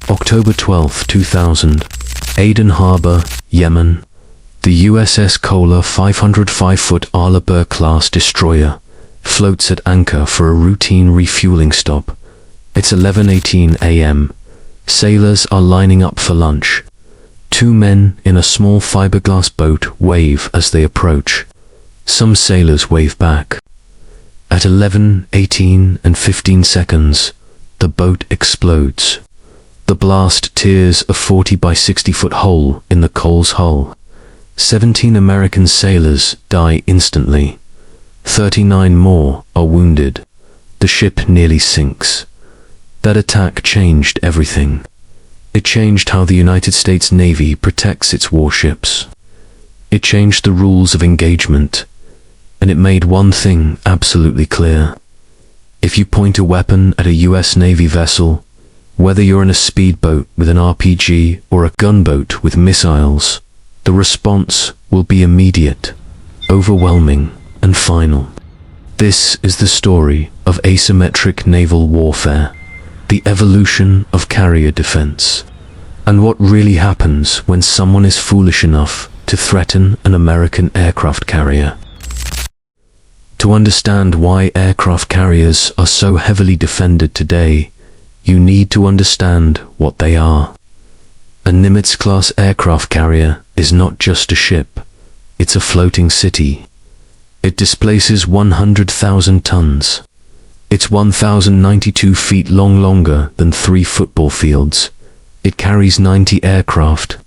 October 12, 2000, Aden Harbor, Yemen. The USS Kohler 505-foot Al-Abir-class destroyer floats at anchor for a routine refueling stop. It's 11:18 a.m. Sailors are lining up for lunch. Two men in a small fiberglass boat wave as they approach. Some sailors wave back. At 11:18 and 15 seconds, the boat explodes. The blast tears a 40 by 60-foot hole in the Kohler's hull. 17 American sailors die instantly. 39 more are wounded. The ship nearly sinks. That attack changed everything. It changed how the United States Navy protects its warships. It changed the rules of engagement, and it made one thing absolutely clear. If you point a weapon at a US Navy vessel, whether you're in a speedboat with an RPG or a gunboat with missiles, the response will be immediate, overwhelming, and final. This is the story of asymmetric naval warfare, the evolution of carrier defense, and what really happens when someone is foolish enough to threaten an American aircraft carrier. To understand why aircraft carriers are so heavily defended today, you need to understand what they are. A Nimitz-class aircraft carrier is not just a ship, it's a floating city. It displaces 100,000 tons. It's 1,092 feet long, longer than 3 football fields. It carries 90 aircraft.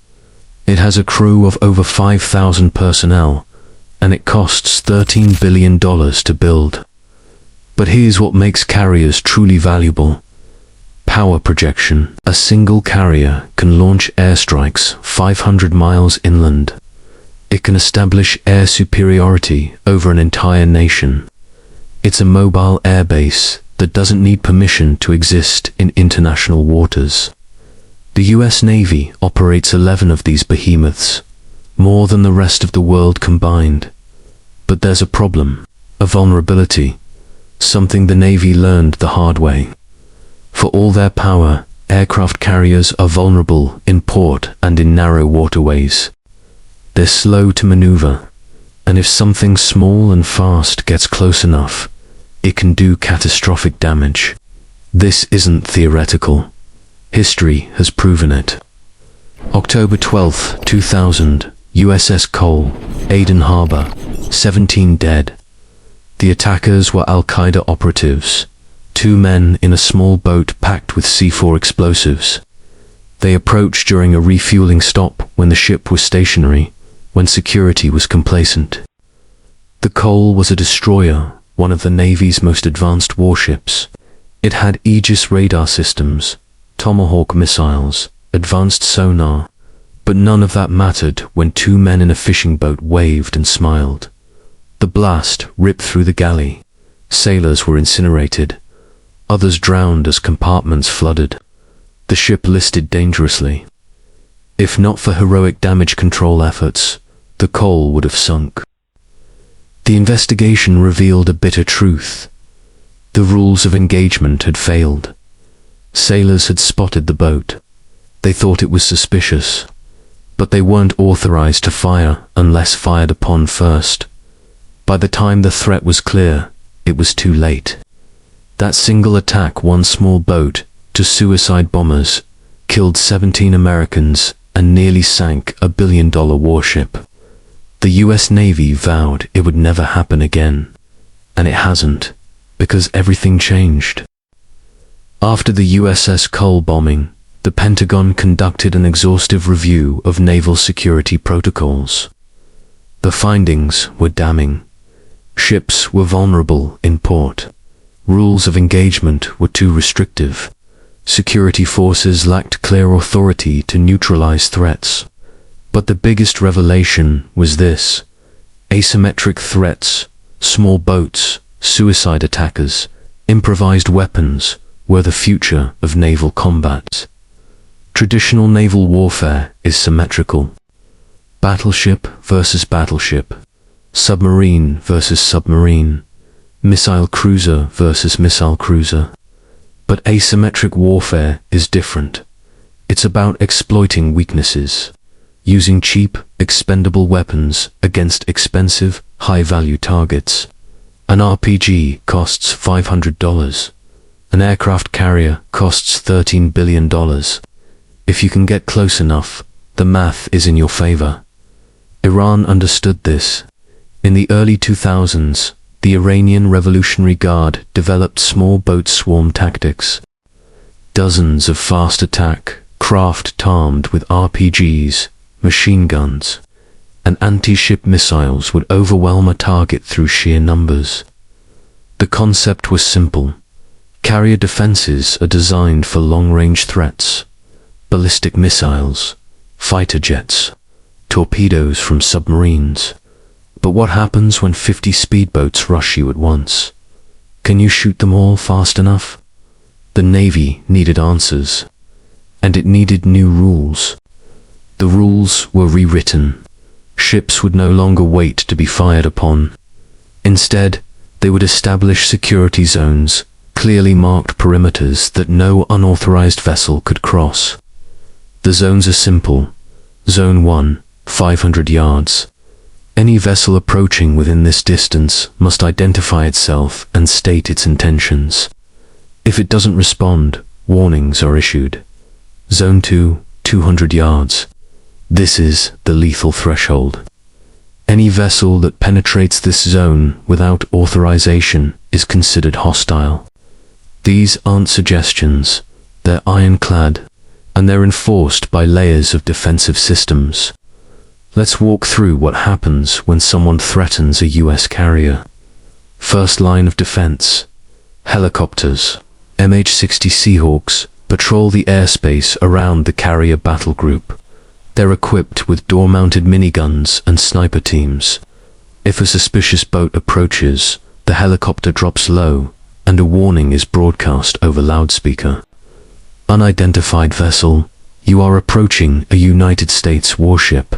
It has a crew of over 5,000 personnel, and it costs $13 billion to build. But here's what makes carriers truly valuable. Power projection. A single carrier can launch airstrikes 500 miles inland. It can establish air superiority over an entire nation. It's a mobile airbase that doesn't need permission to exist in international waters. The US Navy operates 11 of these behemoths, more than the rest of the world combined. But there's a problem, a vulnerability, something the Navy learned the hard way. For all their power, aircraft carriers are vulnerable in port and in narrow waterways. They're slow to maneuver, and if something small and fast gets close enough, it can do catastrophic damage. This isn't theoretical. History has proven it. October 12, 2000, USS Cole, Aden Harbor, 17 dead. The attackers were Al-Qaeda operatives, 2 men in a small boat packed with C4 explosives. They approached during a refueling stop when the ship was stationary, when security was complacent. The Cole was a destroyer, one of the Navy's most advanced warships. It had Aegis radar systems, Tomahawk missiles, advanced sonar, but none of that mattered when 2 men in a fishing boat waved and smiled. The blast ripped through the galley. Sailors were incinerated. Others drowned as compartments flooded. The ship listed dangerously. If not for heroic damage control efforts, the Cole would have sunk. The investigation revealed a bitter truth. The rules of engagement had failed. Sailors had spotted the boat. They thought it was suspicious, but they weren't authorized to fire unless fired upon first. By the time the threat was clear, it was too late. That single attack, one small boat, to suicide bombers, killed 17 Americans and nearly sank a billion-dollar warship. The US Navy vowed it would never happen again, and it hasn't, because everything changed. After the USS Cole bombing, the Pentagon conducted an exhaustive review of naval security protocols. The findings were damning. Ships were vulnerable in port. Rules of engagement were too restrictive. Security forces lacked clear authority to neutralize threats. But the biggest revelation was this: asymmetric threats, small boats, suicide attackers, improvised weapons were the future of naval combat. Traditional naval warfare is symmetrical. Battleship versus battleship, submarine versus submarine, missile cruiser versus missile cruiser. But asymmetric warfare is different. It's about exploiting weaknesses, using cheap, expendable weapons against expensive, high-value targets. An RPG costs $500. An aircraft carrier costs $13 billion. If you can get close enough, the math is in your favor. Iran understood this. In the early 2000s, the Iranian Revolutionary Guard developed small boat swarm tactics. Dozens of fast attack craft armed with RPGs, machine guns, and anti-ship missiles would overwhelm a target through sheer numbers. The concept was simple. Carrier defenses are designed for long-range threats, ballistic missiles, fighter jets, torpedoes from submarines. But what happens when 50 speedboats rush you at once? Can you shoot them all fast enough? The Navy needed answers, and it needed new rules. The rules were rewritten. Ships would no longer wait to be fired upon. Instead, they would establish security zones, clearly marked perimeters that no unauthorized vessel could cross. The zones are simple. Zone 1, 500 yards. Any vessel approaching within this distance must identify itself and state its intentions. If it doesn't respond, warnings are issued. Zone 2, 200 yards. This is the lethal threshold. Any vessel that penetrates this zone without authorization is considered hostile. These aren't suggestions, they're ironclad, and they're enforced by layers of defensive systems. Let's walk through what happens when someone threatens a US carrier. First line of defense. Helicopters, MH-60 Seahawks, patrol the airspace around the carrier battle group. They're equipped with door-mounted miniguns and sniper teams. If a suspicious boat approaches, the helicopter drops low, and a warning is broadcast over loudspeaker. Unidentified vessel, you are approaching a United States warship.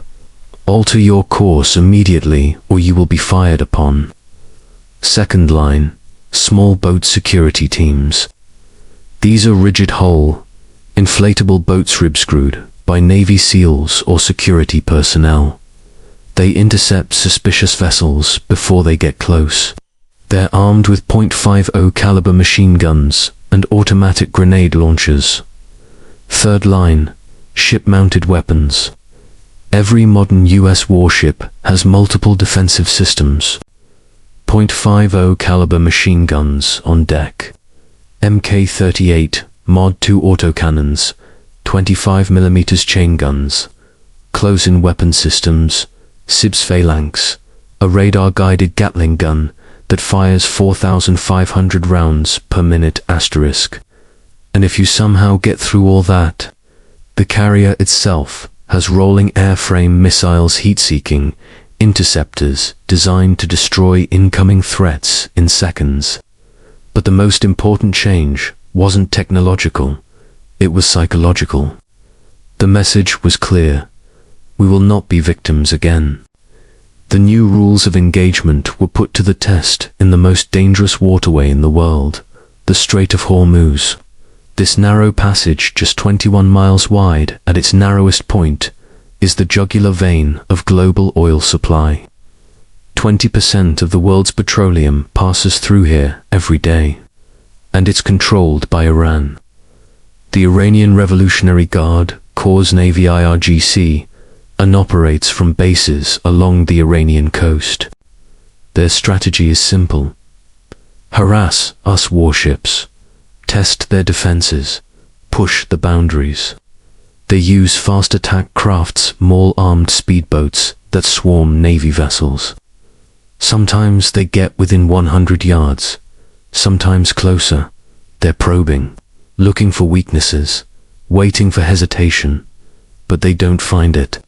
Alter your course immediately or you will be fired upon. Second line, small boat security teams. These are rigid-hull, inflatable boats rib-screwed by Navy SEALs or security personnel. They intercept suspicious vessels before they get close. They're armed with .50 caliber machine guns and automatic grenade launchers. Third line, ship-mounted weapons. Every modern US warship has multiple defensive systems. .50 caliber machine guns on deck. Mk-38 Mod 2 autocannons, 25mm chain guns, close-in weapon systems, SIBS Phalanx, a radar-guided Gatling gun that fires 4,500 rounds per minute *. And if you somehow get through all that, the carrier itself has rolling airframe missiles heat-seeking interceptors designed to destroy incoming threats in seconds. But the most important change wasn't technological, it was psychological. The message was clear: we will not be victims again. The new rules of engagement were put to the test in the most dangerous waterway in the world, the Strait of Hormuz. This narrow passage, just 21 miles wide at its narrowest point, is the jugular vein of global oil supply. 20% of the world's petroleum passes through here every day, and it's controlled by Iran. The Iranian Revolutionary Guard, Corps Navy IRGC, and operates from bases along the Iranian coast. Their strategy is simple: harass us warships, test their defenses, push the boundaries. They use fast attack crafts, armed speedboats that swarm Navy vessels. Sometimes they get within 100 yards, sometimes closer. They're probing, looking for weaknesses, waiting for hesitation, but they don't find it.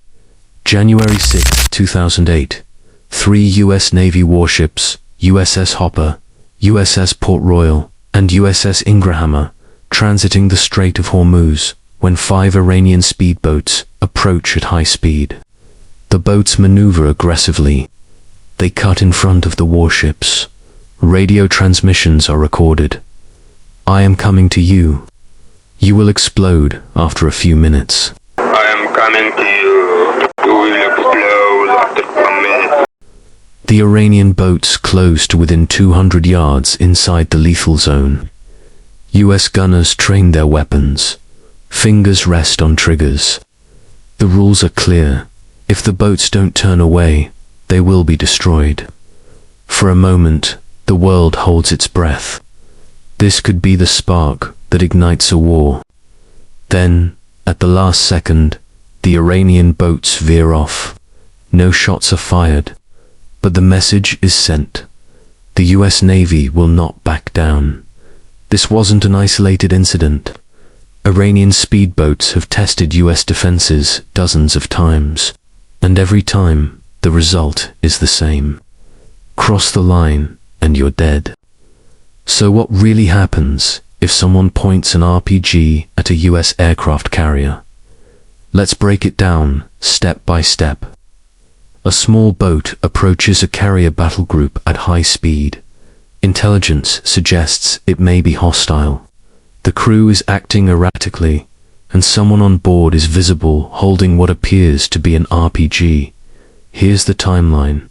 January 6, 2008, 3 U.S. Navy warships, USS Hopper, USS Port Royal, and USS Ingraham, transiting the Strait of Hormuz, when 5 Iranian speedboats approach at high speed. The boats maneuver aggressively. They cut in front of the warships. Radio transmissions are recorded. "I am coming to you. You will explode after a few minutes. I am coming to you. You will explode after a minute. The Iranian boats close to within 200 yards inside the lethal zone. US gunners train their weapons. Fingers rest on triggers. The rules are clear. If the boats don't turn away, they will be destroyed. For a moment, the world holds its breath. This could be the spark that ignites a war. Then, at the last second, the Iranian boats veer off. No shots are fired, but the message is sent. The US Navy will not back down. This wasn't an isolated incident. Iranian speedboats have tested US defenses dozens of times, and every time, the result is the same. Cross the line, and you're dead. So what really happens if someone points an RPG at a US aircraft carrier? Let's break it down, step by step. A small boat approaches a carrier battle group at high speed. Intelligence suggests it may be hostile. The crew is acting erratically, and someone on board is visible holding what appears to be an RPG. Here's the timeline.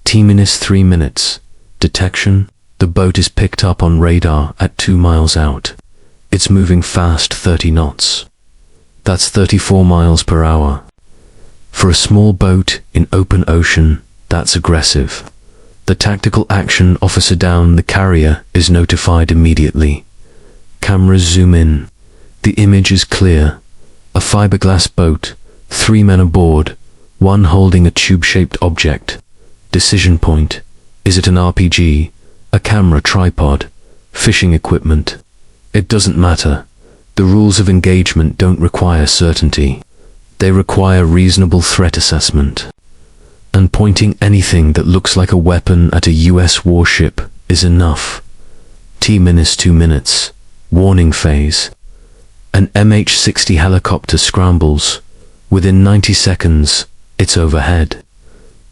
T-minus 3 minutes. Detection: the boat is picked up on radar at 2 miles out. It's moving fast 30 knots. That's 34 miles per hour. For a small boat in open ocean, that's aggressive. The tactical action officer down the carrier is notified immediately. Cameras zoom in. The image is clear. A fiberglass boat, 3 men aboard, one holding a tube-shaped object. Decision point: is it an RPG, a camera tripod, fishing equipment? It doesn't matter. The rules of engagement don't require certainty. They require reasonable threat assessment. And pointing anything that looks like a weapon at a US warship is enough. T-minus 2 minutes. Warning phase. An MH-60 helicopter scrambles. Within 90 seconds, it's overhead.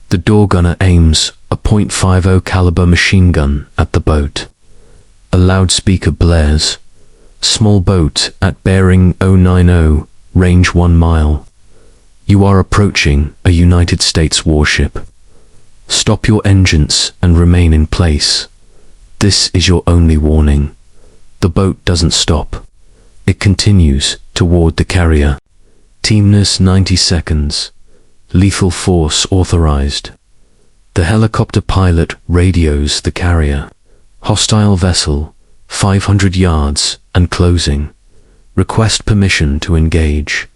The door gunner aims a .50 caliber machine gun at the boat. A loudspeaker blares. Small boat at bearing 090, range 1 mile. You are approaching a United States warship. Stop your engines and remain in place. This is your only warning. The boat doesn't stop. It continues toward the carrier. T-minus 90 seconds. Lethal force authorized. The helicopter pilot radios the carrier. Hostile vessel, 500 yards and closing. Request permission to engage.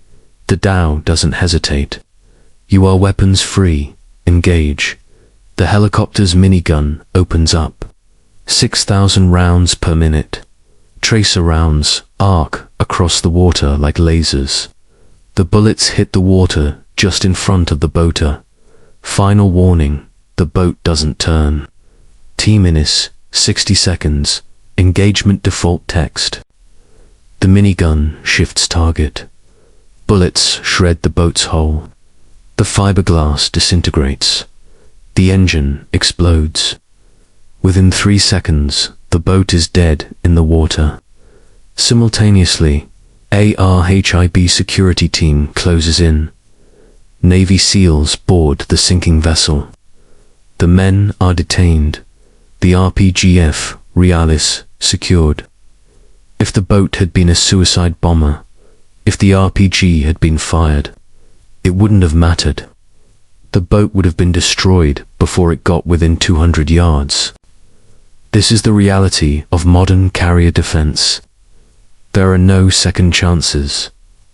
The Dow doesn't hesitate. You are weapons free. Engage. The helicopter's minigun opens up. 6,000 rounds per minute. Tracer rounds arc across the water like lasers. The bullets hit the water just in front of the boater. Final warning: the boat doesn't turn. T-minus 60 seconds. Engagement default text. The minigun shifts target. Bullets shred the boat's hull. The fiberglass disintegrates. The engine explodes. Within 3 seconds, the boat is dead in the water. Simultaneously, ARHIB security team closes in. Navy SEALs board the sinking vessel. The men are detained. The RPGF, Realis, secured. If the boat had been a suicide bomber, if the RPG had been fired, it wouldn't have mattered. The boat would have been destroyed before it got within 200 yards. This is the reality of modern carrier defense. There are no second chances,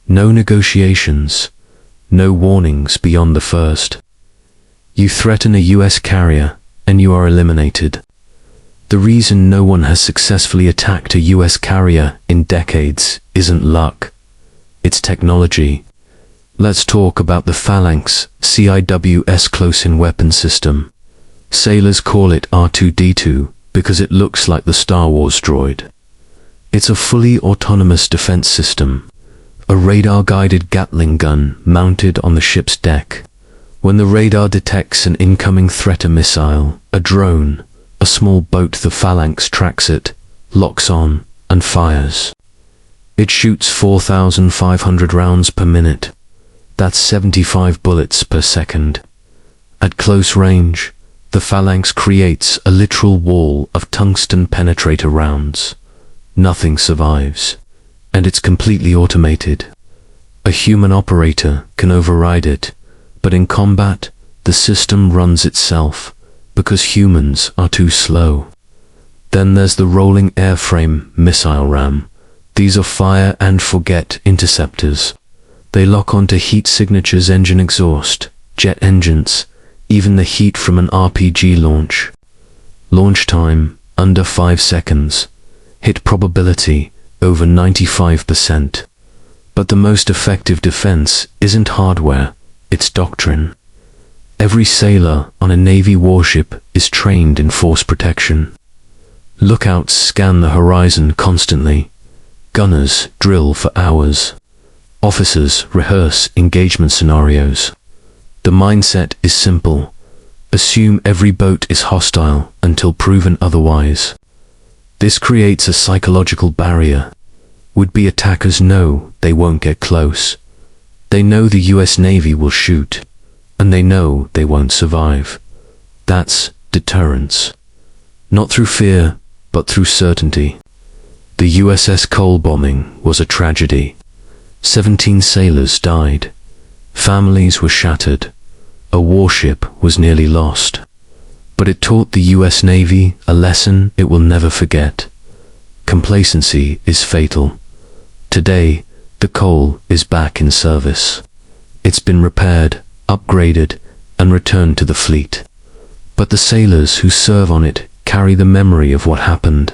no negotiations, no warnings beyond the first. You threaten a US carrier and you are eliminated. The reason no one has successfully attacked a US carrier in decades isn't luck. It's technology. Let's talk about the Phalanx CIWS close-in weapon system. Sailors call it R2-D2 because it looks like the Star Wars droid. It's a fully autonomous defense system, a radar-guided Gatling gun mounted on the ship's deck. When the radar detects an incoming threat, a missile, a drone, a small boat, the Phalanx tracks it, locks on, and fires. It shoots 4,500 rounds per minute. That's 75 bullets per second. At close range, the phalanx creates a literal wall of tungsten penetrator rounds. Nothing survives, and it's completely automated. A human operator can override it, but in combat, the system runs itself because humans are too slow. Then there's the rolling airframe missile ram. These are fire and forget interceptors. They lock onto heat signatures, engine exhaust, jet engines, even the heat from an RPG launch. Launch time under 5 seconds. Hit probability over 95%. But the most effective defense isn't hardware, it's doctrine. Every sailor on a Navy warship is trained in force protection. Lookouts scan the horizon constantly. Gunners drill for hours. Officers rehearse engagement scenarios. The mindset is simple. Assume every boat is hostile until proven otherwise. This creates a psychological barrier. Would-be attackers know they won't get close. They know the US Navy will shoot, and they know they won't survive. That's deterrence. Not through fear, but through certainty. The USS Cole bombing was a tragedy. 17 sailors died. Families were shattered. A warship was nearly lost. But it taught the US Navy a lesson it will never forget. Complacency is fatal. Today, the Cole is back in service. It's been repaired, upgraded, and returned to the fleet. But the sailors who serve on it carry the memory of what happened.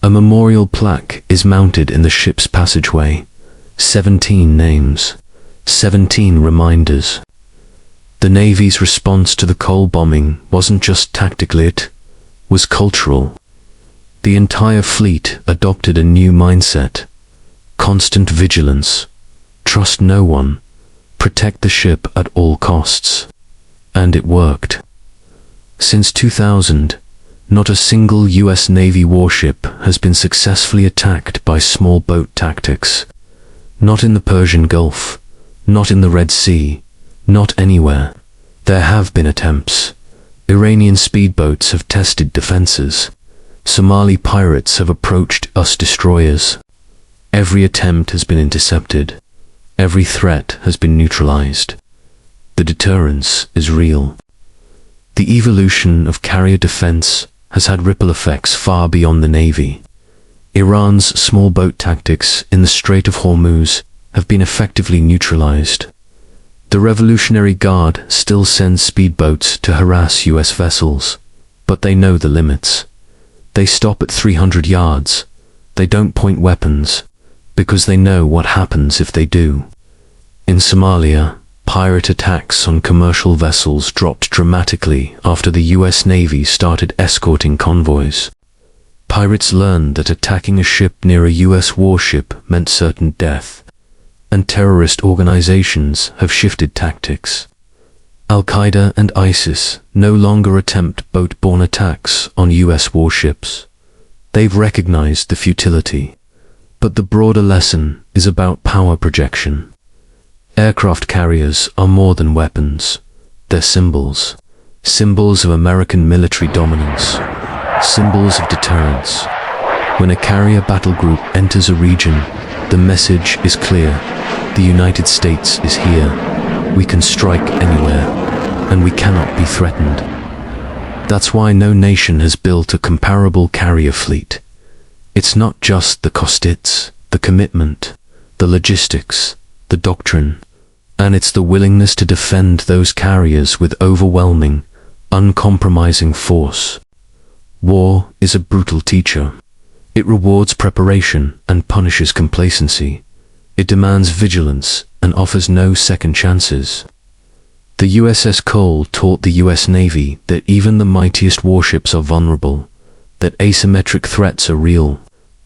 A memorial plaque is mounted in the ship's passageway. 17 names. 17 reminders. The Navy's response to the Cole bombing wasn't just tactical, it was cultural. The entire fleet adopted a new mindset. Constant vigilance. Trust no one. Protect the ship at all costs. And it worked. Since 2000, not a single US Navy warship has been successfully attacked by small boat tactics. Not in the Persian Gulf, not in the Red Sea, not anywhere. There have been attempts. Iranian speedboats have tested defenses. Somali pirates have approached US destroyers. Every attempt has been intercepted. Every threat has been neutralized. The deterrence is real. The evolution of carrier defense has had ripple effects far beyond the Navy. Iran's small boat tactics in the Strait of Hormuz have been effectively neutralized. The Revolutionary Guard still sends speedboats to harass US vessels, but they know the limits. They stop at 300 yards. They don't point weapons, because they know what happens if they do. In Somalia, pirate attacks on commercial vessels dropped dramatically after the US Navy started escorting convoys. Pirates learned that attacking a ship near a US warship meant certain death, and terrorist organizations have shifted tactics. Al-Qaeda and ISIS no longer attempt boat-borne attacks on US warships. They've recognized the futility. But the broader lesson is about power projection. Aircraft carriers are more than weapons. They're symbols. Symbols of American military dominance. Symbols of deterrence. When a carrier battle group enters a region, the message is clear. The United States is here. We can strike anywhere, and we cannot be threatened. That's why no nation has built a comparable carrier fleet. It's not just the cost, it's the commitment, the logistics, the doctrine, and it's the willingness to defend those carriers with overwhelming, uncompromising force. War is a brutal teacher. It rewards preparation and punishes complacency. It demands vigilance and offers no second chances. The USS Cole taught the US Navy that even the mightiest warships are vulnerable, that asymmetric threats are real,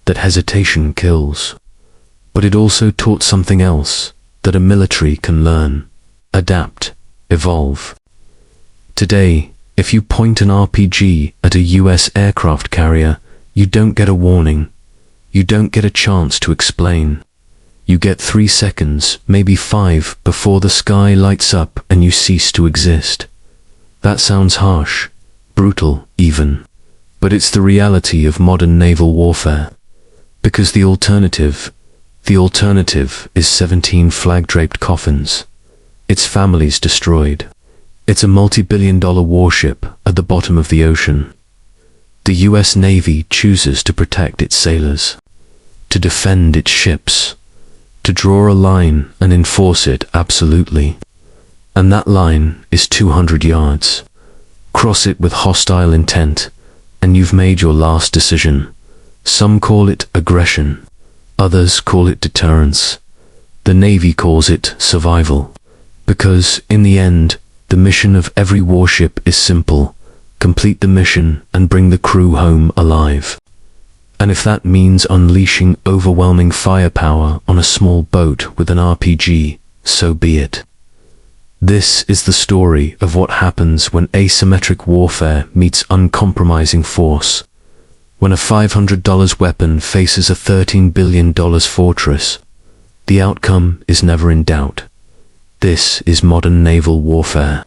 that hesitation kills. But it also taught something else, that a military can learn, adapt, evolve. Today, if you point an RPG at a US aircraft carrier, you don't get a warning. You don't get a chance to explain. You get 3 seconds, maybe 5, before the sky lights up and you cease to exist. That sounds harsh, brutal even, but it's the reality of modern naval warfare. Because the alternative is 17 flag-draped coffins. Its families destroyed. It's a multi-billion-dollar warship at the bottom of the ocean. The US Navy chooses to protect its sailors, to defend its ships, to draw a line and enforce it absolutely. And that line is 200 yards. Cross it with hostile intent, and you've made your last decision. Some call it aggression. Others call it deterrence. The Navy calls it survival. Because, in the end, the mission of every warship is simple: complete the mission and bring the crew home alive. And if that means unleashing overwhelming firepower on a small boat with an RPG, so be it. This is the story of what happens when asymmetric warfare meets uncompromising force. When a $500 weapon faces a $13 billion fortress, the outcome is never in doubt. This is modern naval warfare.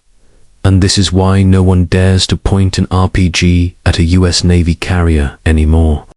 And this is why no one dares to point an RPG at a US Navy carrier anymore.